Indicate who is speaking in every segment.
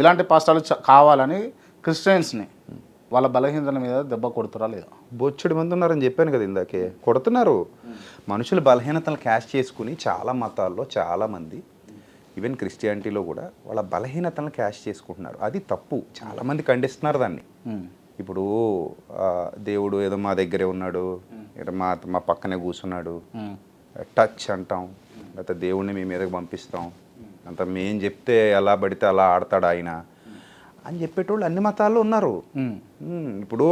Speaker 1: ఇలాంటి పాస్టర్లు కావాలని క్రిస్టియన్స్ని వాళ్ళ బలహీనతల మీద దెబ్బ కొడుతురా లేదా?
Speaker 2: బొచ్చుడు మంది ఉన్నారని చెప్పాను కదా ఇందాకే, కొడుతున్నారు. మనుషుల బలహీనతలను క్యాష్ చేసుకుని చాలా మతాల్లో చాలామంది, ఈవెన్ క్రిస్టియానిటీలో కూడా వాళ్ళ బలహీనతలను క్యాష్ చేసుకుంటున్నారు. అది తప్పు. చాలామంది ఖండిస్తున్నారు దాన్ని. ఇప్పుడు దేవుడు ఏదో మా దగ్గరే ఉన్నాడు, మా మా పక్కనే కూర్చున్నాడు, టచ్ అంటాం, లేకపోతే దేవుడిని మీ మీదకి పంపిస్తాం, అంత మేం చెప్తే ఎలా పడితే అలా ఆడతాడు ఆయన అని చెప్పేటోళ్ళు అన్ని మతాల్లో ఉన్నారు. ఇప్పుడు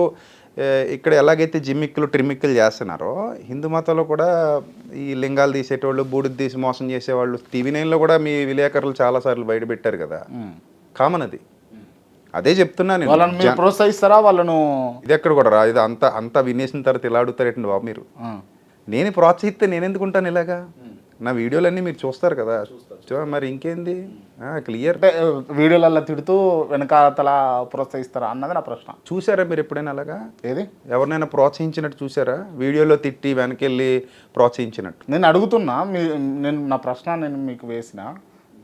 Speaker 2: ఇక్కడ ఎలాగైతే జిమ్మిక్కులు ట్రిమ్మిక్కులు చేస్తున్నారో హిందూ మతంలో కూడా ఈ లింగాలు తీసేటోళ్ళు, బూడిద తీసి మోసం చేసేవాళ్ళు TV9లో కూడా మీ విలేకరులు చాలాసార్లు బయట పెట్టారు కదా. కామన్ అది. అదే చెప్తున్నాను.
Speaker 1: వాళ్ళని మీరు ప్రోత్సహిస్తారా వాళ్ళను?
Speaker 2: ఇది ఎక్కడ కూడా రా, ఇది అంతా వినేసిన తర్వాత ఇలా అడుగుతారేంటి బాబు మీరు? నేను ప్రోత్సహిస్తే నేను ఎందుకుంటాను ఇలాగా? నా వీడియోలన్నీ మీరు చూస్తారు కదా, మరి ఇంకేంది క్లియర్.
Speaker 1: వీడియోలలో తిడుతూ వెనకాతల ప్రోత్సహిస్తారా అన్నది నా ప్రశ్న.
Speaker 2: చూసారా మీరు ఎప్పుడైనా అలాగా?
Speaker 1: ఏది
Speaker 2: ఎవరినైనా ప్రోత్సహించినట్టు చూసారా? వీడియోలో తిట్టి వెనకెళ్ళి ప్రోత్సహించినట్టు?
Speaker 1: నేను అడుగుతున్నా, నేను నా ప్రశ్న నేను మీకు వేసిన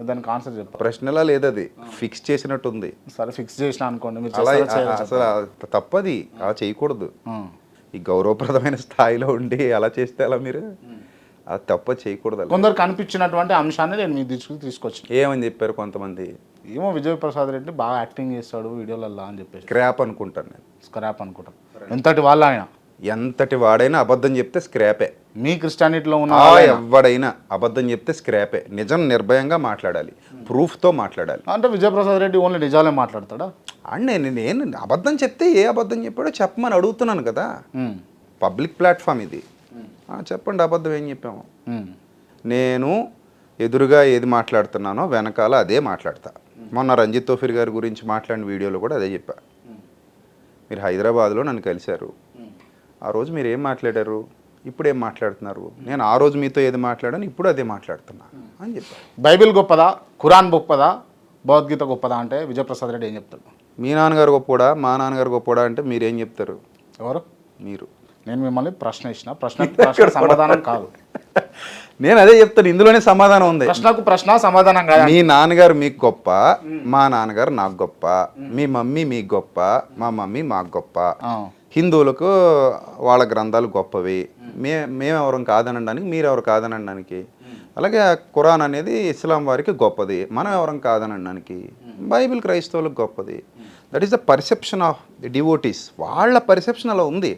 Speaker 1: దానికి ఆన్సర్ చెప్తాను.
Speaker 2: ప్రశ్నలా లేదు, అది ఫిక్స్ చేసినట్టు ఉంది.
Speaker 1: సరే ఫిక్స్ చేసిన అనుకోండి, మీరు
Speaker 2: అసలు తప్పది, అలా చేయకూడదు. ఈ గౌరవప్రదమైన స్థాయిలో ఉండి అలా చేస్తే అలా మీరు అది తప్ప చేయకూడదు.
Speaker 1: కొందరు కనిపించినటువంటి అంశాన్ని నేను మీ దృష్టికి తీసుకొచ్చి
Speaker 2: ఏమని చెప్పారు కొంతమంది?
Speaker 1: ఏమో విజయప్రసాద్ రెడ్డి బాగా యాక్టింగ్ చేస్తాడు వీడియోలలో అని చెప్పేసి.
Speaker 2: స్క్రాప్ అనుకుంటాను నేను.
Speaker 1: స్క్రాప్ అనుకుంటాను. ఎంతటి వాళ్ళ ఆయన,
Speaker 2: ఎంతటి వాడైనా అబద్ధం చెప్తే స్క్రాపే.
Speaker 1: మీ క్రిస్టియానిటీలో ఉన్న
Speaker 2: ఎవడైనా అబద్ధం చెప్తే స్క్రాపే. నిజం నిర్భయంగా మాట్లాడాలి, ప్రూఫ్తో మాట్లాడాలి.
Speaker 1: అంటే విజయప్రసాద్ రెడ్డి ఓన్లీ నిజాలే మాట్లాడతాడా?
Speaker 2: అండ్ నేను అబద్ధం చెప్తే ఏ అబద్ధం చెప్పాడో చెప్పమని అడుగుతున్నాను కదా. పబ్లిక్ ప్లాట్ఫామ్ ఇది. చెప్పండి అబద్ధం ఏం చెప్పాము. నేను ఎదురుగా ఏది మాట్లాడుతున్నానో వెనకాల అదే మాట్లాడతా. మొన్న రంజిత్ తోఫీర్ గారి గురించి మాట్లాడిన వీడియోలో కూడా అదే చెప్పా. మీరు హైదరాబాద్లో నన్ను కలిశారు, ఆ రోజు మీరు ఏం మాట్లాడారు, ఇప్పుడు ఏం మాట్లాడుతున్నారు? నేను ఆ రోజు మీతో ఏది మాట్లాడాను, ఇప్పుడు అదే మాట్లాడుతున్నా అని చెప్పారు.
Speaker 1: బైబిల్ గొప్పదా, ఖురాన్ గొప్పదా, భగవద్గీత గొప్పదా అంటే విజయప్రసాద్ రెడ్డి ఏం చెప్తారు?
Speaker 2: మీ నాన్నగారు గొప్పడా, మా నాన్నగారు గొప్పడా అంటే మీరేం చెప్తారు?
Speaker 1: ఎవరు?
Speaker 2: మీరు.
Speaker 1: నేను మిమ్మల్ని ప్రశ్న ఇచ్చిన ప్రశ్న సమాధానం కాదు.
Speaker 2: నేను అదే చెప్తాను, ఇందులోనే సమాధానం ఉంది.
Speaker 1: ప్రశ్నకు ప్రశ్న సమాధానం కాదు.
Speaker 2: మీ నాన్నగారు మీకు గొప్ప, మా నాన్నగారు నాకు గొప్ప, మీ మమ్మీ మీకు గొప్ప, మా మమ్మీ మాకు గొప్ప, హిందువులకు వాళ్ళ గ్రంథాలు గొప్పవి, మేమెవరం కాదనడానికి మీరెవరు కాదనడానికి, అలాగే ఖురాన్ అనేది ఇస్లాం వారికి గొప్పది, మనం ఎవరం కాదనడానికి, బైబిల్ క్రైస్తవులకు గొప్పది. That is the perception of the devotees. వాళ్ళ పర్సెప్షన్ అలా ఉంది.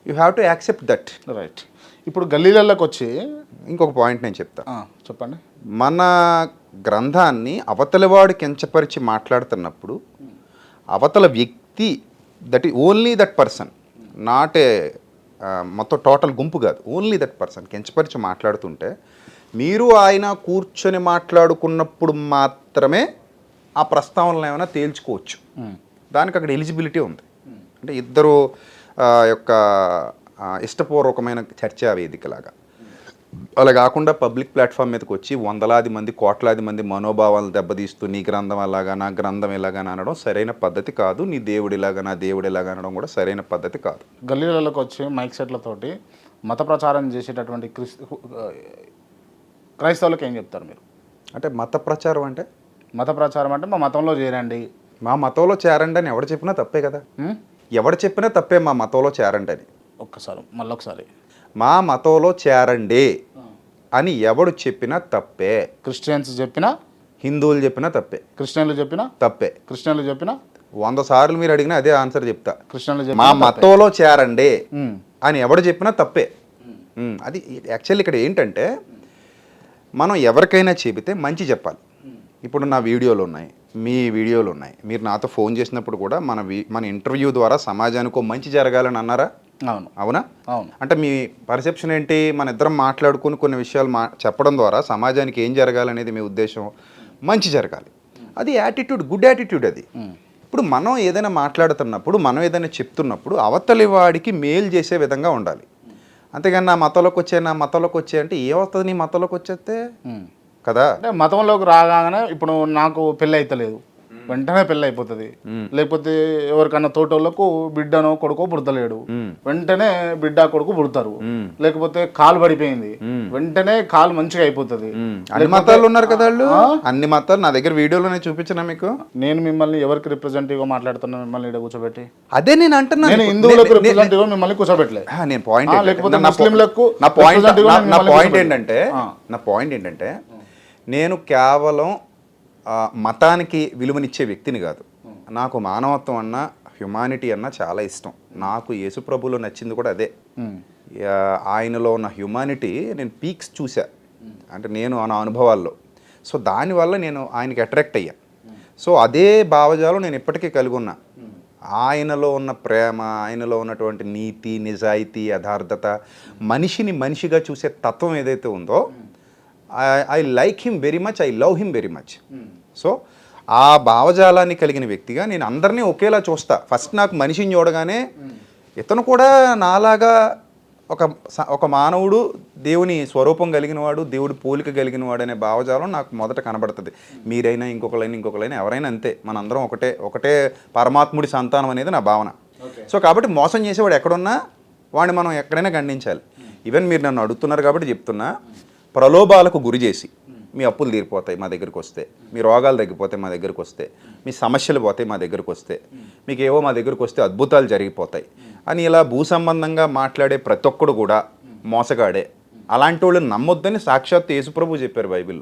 Speaker 2: You have to accept that.
Speaker 1: Right. ఇప్పుడు గల్లీలలోకి వచ్చి
Speaker 2: ఇంకొక పాయింట్ నేను చెప్తా.
Speaker 1: చెప్పండి.
Speaker 2: మన గ్రంథాన్ని అవతలవాడు కించపరిచి మాట్లాడుతున్నప్పుడు అవతల వ్యక్తి, దట్ ఈ only that person, not a మొత్తం టోటల్ గుంపు కాదు, ఓన్లీ దట్ పర్సన్ కించపరిచి మాట్లాడుతుంటే మీరు ఆయన కూర్చొని మాట్లాడుకున్నప్పుడు మాత్రమే ఆ ప్రస్తావనలు ఏమైనా తేల్చుకోవచ్చు. దానికి అక్కడ ఎలిజిబిలిటీ ఉంది. అంటే ఇద్దరు యొక్క ఇష్టపూర్వకమైన చర్చా వేదికలాగా. అలా కాకుండా పబ్లిక్ ప్లాట్ఫామ్ మీదకి వచ్చి వందలాది మంది కోట్లాది మంది మనోభావాలను దెబ్బతీస్తూ నీ గ్రంథం అలాగా నా గ్రంథం ఇలాగా అనడం సరైన పద్ధతి కాదు. నీ దేవుడు ఇలాగా నా దేవుడు ఇలాగా అనడం కూడా సరైన పద్ధతి కాదు.
Speaker 1: గల్లీలలోకి వచ్చి మైక్ సెట్లతోటి మత ప్రచారం చేసేటటువంటి క్రైస్తవులకు ఏం చెప్తారు మీరు?
Speaker 2: అంటే మత ప్రచారం అంటే
Speaker 1: మా మతంలో చేరండి,
Speaker 2: మా మతంలో చేరండి అని ఎవడు చెప్పినా తప్పే కదా. ఎవడు చెప్పినా తప్పే మా మతంలో చేరండి అని.
Speaker 1: మళ్ళొకసారి
Speaker 2: మా మతంలో చేరండి అని ఎవడు చెప్పినా తప్పే.
Speaker 1: క్రిస్టియన్స్ చెప్పినా,
Speaker 2: హిందువులు చెప్పినా తప్పే,
Speaker 1: క్రిస్టియన్లు చెప్పినా తప్పే. క్రిస్టియన్లు చెప్పినా
Speaker 2: 100 సార్లు మీరు అడిగినా అదే ఆన్సర్ చెప్తా.
Speaker 1: క్రిస్టియన్లు
Speaker 2: మా మతంలో చేరండి అని ఎవడు చెప్పినా తప్పే. అది యాక్చువల్లీ ఇక్కడ ఏంటంటే మనం ఎవరికైనా చెబితే మంచి చెప్పాలి. ఇప్పుడు నా వీడియోలు ఉన్నాయి, మీ వీడియోలు ఉన్నాయి, మీరు నాతో ఫోన్ చేసినప్పుడు కూడా మన ఇంటర్వ్యూ ద్వారా సమాజానికి మంచి జరగాలని అన్నారా? అవునా? అంటే మీ పర్సెప్షన్ ఏంటి? మన ఇద్దరం మాట్లాడుకుని కొన్ని విషయాలు చెప్పడం ద్వారా సమాజానికి ఏం జరగాలనేది మీ ఉద్దేశం? మంచి జరగాలి. అది యాటిట్యూడ్, గుడ్ యాటిట్యూడ్ అది. ఇప్పుడు మనం ఏదైనా మాట్లాడుతున్నప్పుడు, మనం ఏదైనా చెప్తున్నప్పుడు అవతలి వాడికి మేలు చేసే విధంగా ఉండాలి. అంతేగాని నా మతంలోకి వచ్చే అంటే ఏమవుతుంది? నీ మతంలోకి వచ్చేస్తే కదా.
Speaker 1: అంటే మతంలోకి రాగానే ఇప్పుడు నాకు పెళ్ళి అవుతలేదు, వెంటనే పెళ్ళి అయిపోతుంది. లేకపోతే ఎవరికన్నా తోటోళ్ళకు బిడ్డనో కొడుకో పుడతలేడు, వెంటనే బిడ్డ కొడుకు పుడతారు. లేకపోతే కాలు పడిపోయింది, వెంటనే కాలు మంచిగా అయిపోతుంది.
Speaker 2: అన్ని మతాలు ఉన్నారు కదా వాళ్ళు, అన్ని మతాలు నా దగ్గర వీడియోలోనే చూపించిన మీకు.
Speaker 1: నేను మిమ్మల్ని ఎవరికి రిప్రజెంటేటివ్ గా మాట్లాడుతున్నా? మిమ్మల్ని ఇక్కడ కూర్చోబెట్టి
Speaker 2: అదే నేను అంటున్నాను.
Speaker 1: నేను హిందువులకు రిప్రజెంటేటివ్ గా మిమ్మల్ని కూర్చోబెట్టలే.
Speaker 2: నేను పాయింట్
Speaker 1: లేకపోతే ముస్లింలకు
Speaker 2: నా పాయింట్ ఏంటంటే నేను కేవలం మతానికి విలువనిచ్చే వ్యక్తిని కాదు. నాకు మానవత్వం అన్న, హ్యుమానిటీ అన్న చాలా ఇష్టం. నాకు యేసుప్రభులో నచ్చింది కూడా అదే. ఆయనలో ఉన్న హ్యుమానిటీ నేను పీక్స్ చూసా, అంటే నేను నా అనుభవాల్లో. సో దానివల్ల నేను ఆయనకి అట్రాక్ట్ అయ్యా. సో అదే భావజాలం నేను ఇప్పటికీ కలిగి ఉన్నా. ఆయనలో ఉన్న ప్రేమ, ఆయనలో ఉన్నటువంటి నీతి, నిజాయితీ, యథార్థత, మనిషిని మనిషిగా చూసే తత్వం ఏదైతే ఉందో, I like him very much, I love him very much. So ఆ భావజాలాన్ని కలిగిన వ్యక్తిగా నేను అందరినీ ఒకేలా చూస్తా. ఫస్ట్ నాకు మనిషిని చూడగానే ఇతను కూడా నాలాగా ఒక మానవుడు, దేవుని స్వరూపం కలిగినవాడు, దేవుడి పోలిక కలిగినవాడు అనే భావజాలం నాకు మొదట కనబడుతుంది. మీరైనా ఇంకొకరైనా ఎవరైనా అంతే, మనందరం ఒకటే పరమాత్ముడి సంతానం అనేది నా భావన. సో కాబట్టి మోసం చేసేవాడు ఎక్కడున్నా వాడిని మనం ఎక్కడైనా ఖండించాలి. ఈవెన్ మీరు నన్ను అడుగుతున్నారు కాబట్టి చెప్తున్నా, ప్రలోభాలకు గురి చేసి మీ అప్పులు తీరిపోతాయి మా దగ్గరికి వస్తే, మీ రోగాలు తగ్గిపోతాయి మా దగ్గరికి వస్తే, మీ సమస్యలు పోతాయి మా దగ్గరికి వస్తే, మీకు ఏవో మా దగ్గరికి వస్తే అద్భుతాలు జరిగిపోతాయి అని ఇలా భూ సంబంధంగా మాట్లాడే ప్రతి ఒక్కడు కూడా మోసగాడే. అలాంటి వాళ్ళు నమ్మొద్దని సాక్షాత్ యేసుప్రభు చెప్పారు బైబిల్లో.